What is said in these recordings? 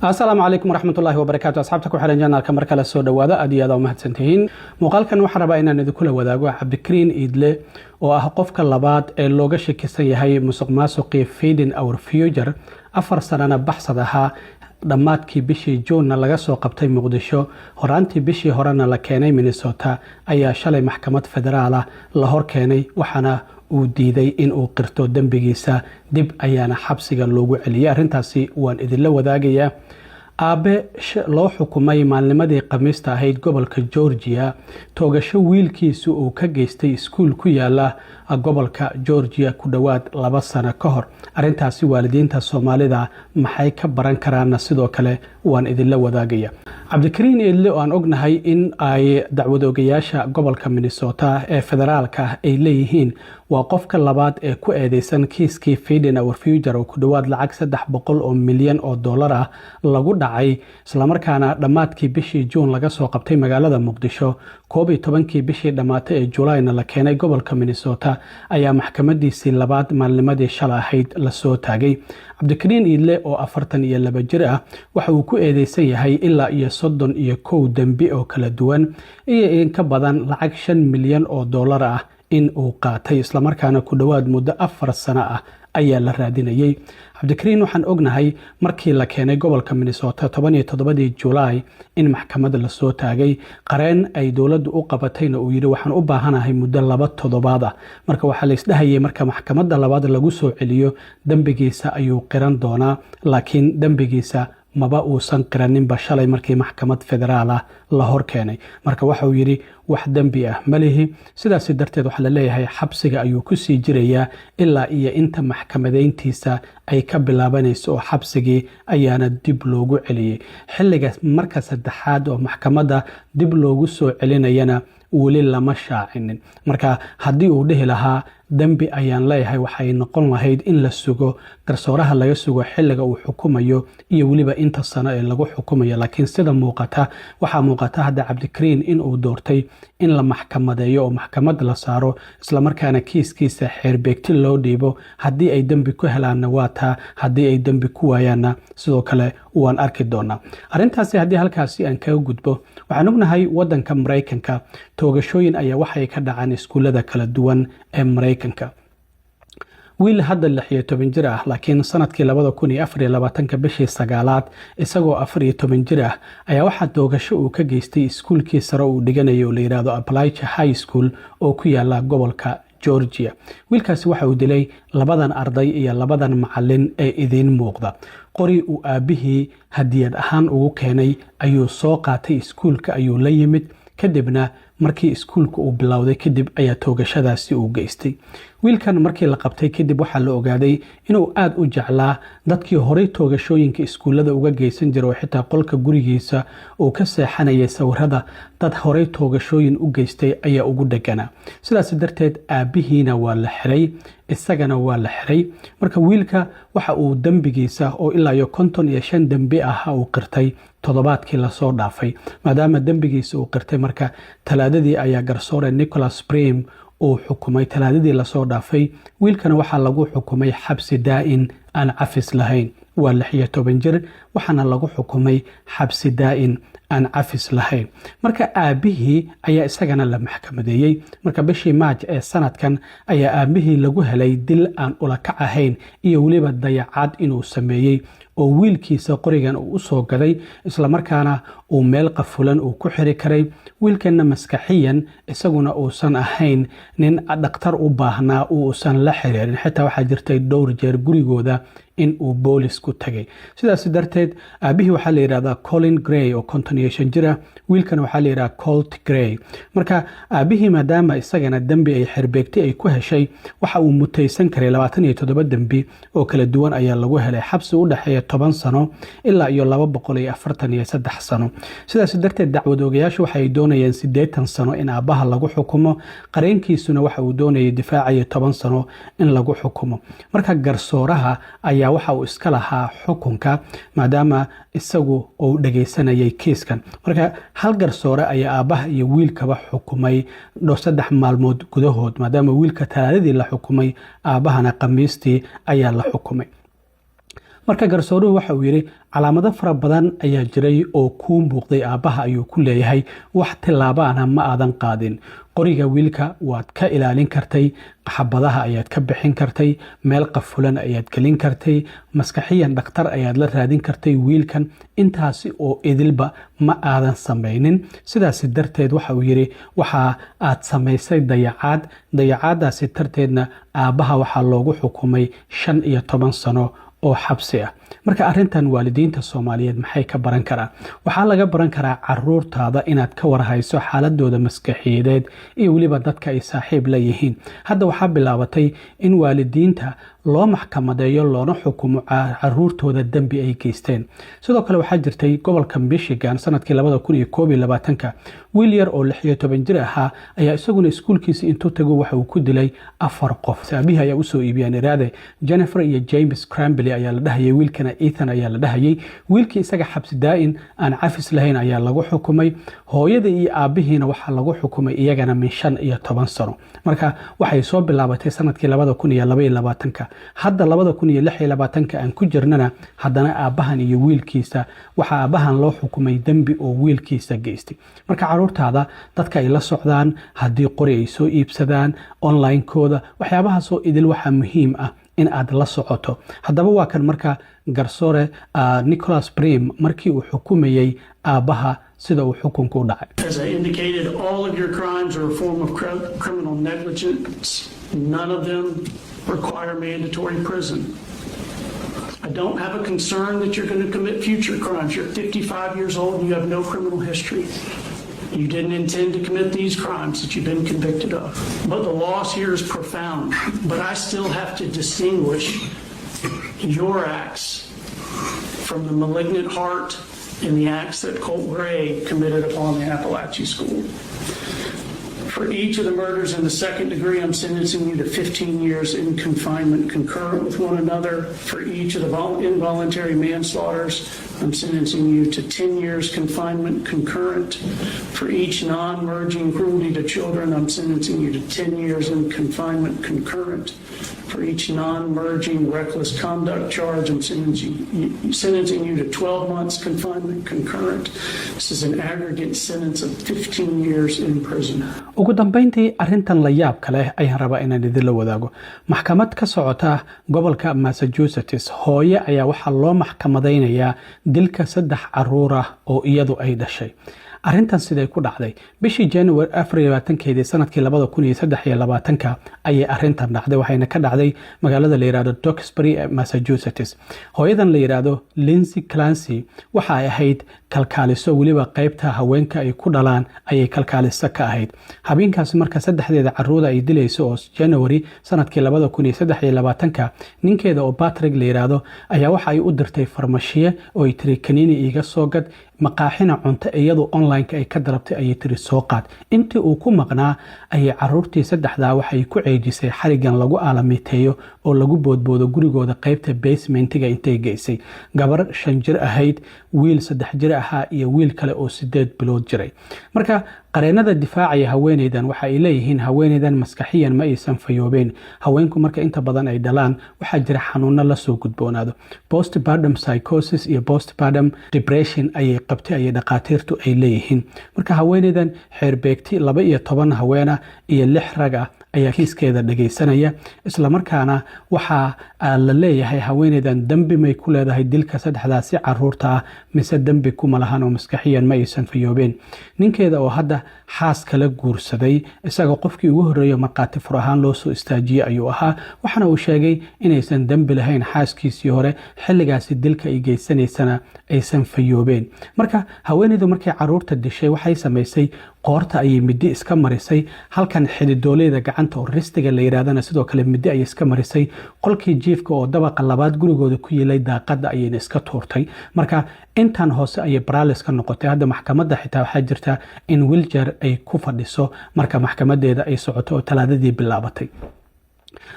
السلام عليكم ورحمة الله وبركاته. أصحابتك وحرين جانا كمركلة السوداء وذا أدي هذا ومهتسنتين مقالكن وحنا بقينا ندخل وذاقوا عبدكرين إدلي وأحقفك اللبات اللوجة شكسية هي مسق ماسقي فيدن أو رفيوجر أفر سنة بحثها dhammaadkii bishii Juunna laga soo qabtay Muqdisho horaantii bishii horena la keenay Minnesota ayaa shalay maxkamad federaal ah la hor keenay waxana uu diiday in uu qirto dambigiisa dib ayaana xabsiga loogu celiyay arintaasi waan idin la wadaagayaa aabe loo xukumay maalnimadii Khamiista ahayd gobolka Georgia toogasho wiilkiisu uu ka geystay iskuul ku yaala gobolka Georgia ku dhawaad 2 sano ka hor arintaasi waalidiinta Soomaalida maxay ka baran karaan sidoo kale waan idin la wadaagaya Cabdikariin Idle oo aan ognahay in ay dacwadoogayaasha gobolka Minnesota ee federaalka ay leeyihiin waa qofka labaad ee ku eedeysan kiiskii Fiden or Future oo ku dhawaad lacag 300 milyan oo dollar ah lagu dhacay isla markaana dhamaadkii bishii June laga soo qabtay magaalada Muqdisho 12kii bishii dhamaatay ee Julayna la keenay gobolka Minnesota ayaa maxkamadiisii labaad maalnimadii shalay ahayd la soo taagay Cabdikariin Idle oo 42 jir ah waxa uu ku eedeysan yahay ilaa iyo 31 dambi oo kala duwan iyo in ka badan lacag 5 milyan oo dollar ah in uu qaatay isla markaana ku dhawaad muddo 4 sano ah ayaa la raadinayay Cabdikariin waxaan ognahay markii la keenay gobolka Minnesota 17 July in maxkamadda la soo taagay qareen ay dawladdu u qabatayna uu yiri waxaan u baahanahay muddo 2 toddobaad ah marka waxa la isdhahayay marka maxkamadda labaad lagu soo celiyo dambigiisa ayuu qiran doonaa laakiin dambigiisa maba uusan qiranin bashalay markii maxkamad federaal ah la hor keenay marka waxa uu yiri wax dambi ah malihi sidaas darteed waxa la leeyahay xabsiga ayuu ku sii jirayaa ilaa iyo inta maxkamadeyntiisa ay ka bilaabanayso oo xabsigii ayaana dib loogu celiyay xilliga marka saddexaad oo maxkamadda dib loogu soo celinayana wali lama shaacinin marka hadii uu dhihi lahaa dambi ayaan leeyahay waxay noqon lahayd in la sugo garsooraha laga sugo xilliga uu xukumayo iyo waliba inta sano ee lagu xukumayo laakiin sida muuqata waxa muuqata hadda Cabdikariin in uu doortay in la maxkamadeeyo oo maxkamad la saaro isla markaana kiiskiisa xeerbeegti loo dhiibo hadii ay dambi ku helaan waata hadii ay dambi ku waayaan sidoo kale waan arki doonaa arintaasi hadii halkaasi aan ka gudbo waxaan ognahay wadanka Mareykanka toogashooyin ayaa waxay ka dhacaan iskuulada kala duwan ee Mareykanka wiil hadda 16 jir ah laakiin sanadkii 2024 bishii sagaalaad isagoo 14 jir ah ayaa waxa doogasho uu ka geystay iskuulkii sare uu dhiganayo la yiraahdo Appalachia High School oo ku yaala gobolka Georgia wiilkaasi waxa uu dilay labadan arday iyo labadan macallin ee idin muuqda qori uu aabihii hadiyad ahaan ugu keenay ayuu soo qaatay iskuulka ayuu la yimid kadibna markii iskuulku uu bilowday kadib ayaa toogashadaasi uu geystay wiilkan markii la qabtay kadib waxa la ogaaday inuu aad u jeclaa dadkii hore toogashooyinka iskuulada uga geysan jiray oo xitaa qolka gurigiisa uu ka seexanayay sawirada dad hore toogashooyin u geystay ayaa ugu dhaganaa sidaas darteed aabihiina waa la xiray isagana waa la xiray marka wiilka waxa uu dambigiisa oo ilaa iyo 55 dambi ah uu qirtay toddobaadkii la soo dhaafay maadaama dambigiisa uu qirtay marka talaadadii ayaa garsoore Nicholas Prim oo xukumay talaadadii la soo dhaafay wiilkana waxa lagu xukumay xabsi daa'in aan cafis lahayn waa 16 jir waxaana lagu xukumay xabsi daa'in aan cafis lahayn marka aabihii ayaa isagana la maxkamadeeyay marka bishii March ee sanadkan ayaa aabihii lagu helay dil aan ula kac ahayn iyo waliba dayacad inuu sameeyay oo wiilkiisa qorigan uu soo gaday isla markaana uu meel qafulan uu ku xiri karay wiilkana maskaxiyan isaguna uusan ahayn nin dhaqtar u baahnaa uusan la xiriirin xitaa waxa jirtay dhowr jeer gurigooda in uu boolis ku tagay sidaas darteed aabihii waxa la yiraahdaa Colin Gray oo 55 jir wiilkana waxa la yiraahdaa Colt Gray marka aabihii maadaama isagana dambi ay xirbeegtay ay ku heshay waxa uu mutaysan karay 27 dambi oo kala duwan ayaa lagu helay xabsi u dhaxeeya 10 sano ilaa iyo 243 sano sidaas darteed dacwadoogayaashu waxay doonayeen 80 sano in aabaha lagu xukumo qareenkiisuna waxa uu doonayay difaaciyo 10 sano in lagu xukumo marka garsooraha ayaa waxa uu iska lahaa xukunka maadaama isagu uu dhageysanayay kiiskan marka hal garsoore ayaa aabaha iyo wiilkaba xukumay 3 maalmood gudahood maadaama wiilka talaadadii la xukumay aabahana Khamiistii ayaa la xukumay marka garsooruhu waxa uu yidhi calaamado fara badan ayaa jiray oo kuu muuqday aabbaha ayuu ku leeyahay wax tillaabana ma aadan qaadin qoriga wiilka waad ka ilaalin kartay xabadaha ayaad ka bixin kartay meel qafulan ayaad gelin kartay maskaxiyan dhakhtar ayaad la raadin kartay wiilkan intaasi oo idilba ma aadan samaynin sidaasi darteed waxa uu yidhi waxa aad samaysay dayacaadaasi darteedna aabbaha waxaa loogu xukumay 15 sano oo xabsi ah marka arintan waalidiinta Soomaaliyeed maxay ka baran karaan waxaa laga baran karaa caruurtaada inaad ka warhayso xaaladooda maskaxiyeed iyo waliba dadka ay saaxiib la yihiin hadda waxaa bilaabatay in waalidiinta loo maxkamadeeyo loona xukumo caruurtooda dambi ay geysteen sidoo kale waxaa jirtay gobolka Michigan sanadkii 2021 wiil yar oo 16 jir ahaa ayaa isaguna iskuulkiisa intuu tago waxa uu ku dilay 4 qof saabihi ayaa u soo iibiyeen iraade Jennifer iyo James Crambley ayaa la dhahayay wiilkana Ethan ayaa la dhahayay wiilkii isaga xabsi daa'in aan cafis lahayn ayaa lagu xukumay hooyada iyo aabihiina waxa lagu xukumay iyagana min 15 sano marka waxay soo bilaabatay sanadkii 2022 hadda 2026 aan ku jirnana haddana aabahan iyo wiilkiisa waxa aabahan loo xukumay dambi oo wiilkiisa geystay marka caruurtaada dadka ay la socdaan haddii qori ay soo iibsadaan online kooda waxyaabaha soo idil waxa muhiim ah in aad la socoto haddaba waa kan marka garsoore Nicholas Prim markii uu xukumayay aabaha sida uu xukunku u dhacay As I indicated, all of your crimes are a form of criminal negligence. None of them require mandatory prison. I don't have a concern that you're going to commit future crimes. You're 55 years old and you have no criminal history. You didn't intend to commit these crimes that you've been convicted of. But the loss here is profound. But I still have to distinguish your acts from the malignant heart and the acts that Colt Gray committed upon the Appalachian School. For each of the murders in the second degree, I'm sentencing you to 15 years in confinement concurrent with one another. For each of the involuntary manslaughters, I'm sentencing you to 10 years confinement concurrent. For each non-merging cruelty to children, I'm sentencing you to 10 years in confinement concurrent. For each non-merging reckless conduct charge, I'm sentencing you to 12 months confinement concurrent. This is an aggregate sentence of 15 years in prison. ugu dambeyntii arintan la yaab kale ayaan rabaa inaan idin la wadaago maxkamad ka socota gobolka Massachusetts hooye ayaa waxa loo maxkamadeynayaa dilka 3 caruur ah oo iyadu ay dhashay arintan siday ku dhacday bishii January 24 sanadkii 2023 ayay arintan dhacday waxayna ka dhacday magaalada la yiraahdo Duxbury Massachusetts hooyadan la yiraahdo Lindsay Clancy waxa ay ahayd kalkaaliso waliba qaybta haweenka ay ku dhalaan ayay kalkaaliso ka ahayd habeenkaas marka saddexdeeda caruur ay dilayso oo January sanadkii 2023 ninkeeda oo Patrick la yiraahdo ayaa waxa ay u dirtay farmashiye oo ay tiri kaniini iga soo gad maqaaxina cunto iyadoo online ay ka dalabtay ayay tiri soo qaad intii uu ku maqnaa ayay caruurtii saddexda waxay ku ceejisay xarigan lagu aalamiiteeyo oo lagu boodboodo gurigooda qaybta basementiga intay geysay gabar 5 jir ahayd wiil 3 jir ahaa iyo wiil kale oo 8 bilood jiray marka qareenada difaacaya haweeneydan waxa ay leeyihiin haweeneydan maskaxiyan ma aysan fayoobeen haweenku marka inta badan ay dhalaan waxa jira xanuuno la soo gudboonaado postpartum psychosis iyo postpartum depression ayay qabtay ay dhaqaatiirtu ay leeyihiin marka haweeneydan xeerbeegti 12 haweena iyo 6 rag ah ayaa kiiskeeda dhageysanaya isla markaana waxa la leeyahay haweeneydan dambi may ku leedahay dilka saddexdaasi caruurta ah mise dambi kuma lahan oo maskaxiyan ma aysan fayoobeen ninkeeda oo hadda xaas kala guursaday isaga qofkii ugu horeeyay marqaati fur ahaan loo soo istaajiyay ayuu ahaa waxana uu sheegay inaysan dambi lahayn xaaskiisii hore xilligaasi dilka ay geysanaysana aysan fayoobeen marka haweeneydu markay caruurta dishay waxay samaysay qoorta ayay midi iska marisay halkan xididooleeda gacanta oo ristiga la yiraahdana sidoo kale midi ay iska marisay qolkii jiifka oo dabaqa labaad gurigooda ku yeelay daaqada ayay iska tuurtay marka intan hoose ayay paralysis ka noqotay hadda maxkamadda xitaa waxa jirta in wheelchair ay ku fadhiso marka maxkamadeeda ay socoto oo talaadadii bilaabatay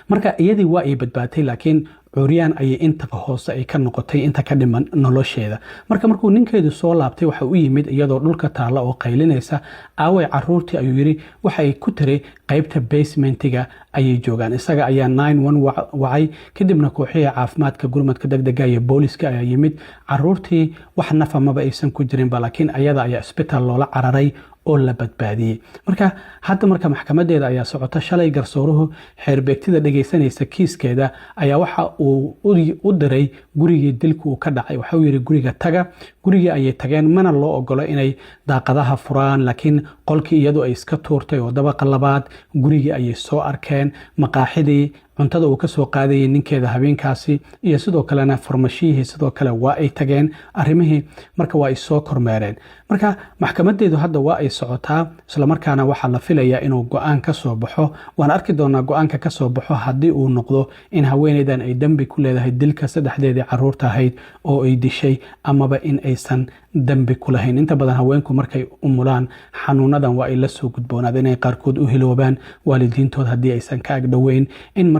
marka iyadii waa ay badbaatay laakiin curyaan ayay inta hoose ay ka noqotay inta ka dhiman nolosheeda. markuu ninkeedu soo laabtay waxa u yimid iyadoo dhulka taalla oo qaylinaysa. aaway caruurtii ayuu yidhi. waxa ay ku tiri qaybta basementiga ayay joogaan. isaga ayaa 911 wacay. kadibna kooxihii caafimaadka gurmadka degdega iyo booliska ayaa yimid. caruurtii wax nafa maba aysan ku jirinba, laakiin ayada ayaa isbitaal loola cararay oo la badbaadiyey. hadda maxkamadeeda ayaa socota. shalay garsooruhu xeerbeegtida dhegaysanaysa kiiskeeda ayaa waxa uu u diray gurigii dilku uu ka dhacay. waxa uu yidhi guriga taga. gurigii ayay tageen, mana loo ogolo inay daaqadaha furaan, laakiin qolkii iyadu ay iska tuurtay oo dabaqa labaad. gurigii ayay soo arkeen, maqaaxidii cuntada uu ka soo qaadayay ninkeeda habeenkaasi, iyo sidoo kalena farmashiyihii sidoo kale waa ay tageen. arrimihii waa ay soo kormeereen. maxkamadeedu hadda waa ay socotaa, islamarkaana waxaa la filayaa inuu go-aan ka soo baxo. waan arki doonaa go-aanka ka soo baxo haddii uu noqdo in haweeneydan ay dembi ku leedahay dilka 3deedii caruurta ahayd oo ay dishay, amaba in aysan dembi ku lahayn. inta badan haweenku markay umulaan xanuunadan waa ay la soo gudboonaadeen, inay qaarkood u hiloobaan waalidiintood haddii aysan ka agdhoweyn, in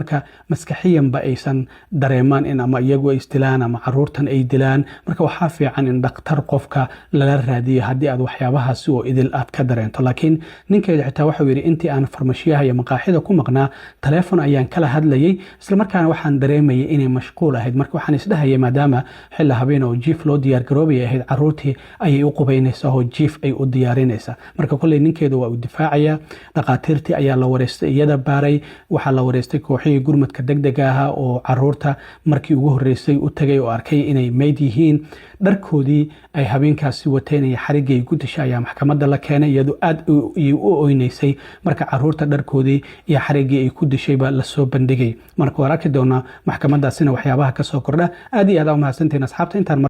maskaxiyanba aysan dareemaan in ama iyagu ay isdilaan ama caruurtan ay dilaan. waxaa fiican in dhakhtar qofka lala raadiyo haddii aad waxyaabahaasi oo idil aad ka dareento. laakiin ninkeedu xitaa waxuu yidhi intii aan farmashiyaha iyo maqaaxida ku maqnaa taleefon ayaan kala hadlayay, islamarkaana waxaan dareemayay inay mashquul ahayd. waxaan isdhahayay maadaama xilli habeen oo jiif loo diyaargaroobaya ahayd, caruurtii ayay u qubaynaysaa oo jiif ay u diyaarinaysaa. kolley ninkeedu waa uu difaacaya. dhaqaatiirtii ayaa la wareystay, iyada baaray. waxaa la wareystay kooxihii gurmadka degdega ahaa oo caruurta markii ugu horreysay u tagay oo arkay inay meyd yihiin. dharkoodii ay habeenkaasi wateen iyo xariggii ay ku dishay ayaa maxkamadda la keenay. iyadu aad ayay u oynaysay marka caruurta dharkoodii iyo xariggii ay ku dishayba lasoo bandhigay. waan arki doonaa maxkamadaasina waxyaabaha ka soo kordha. aad iyo aad u mahadsantihiin asxaabta. intaan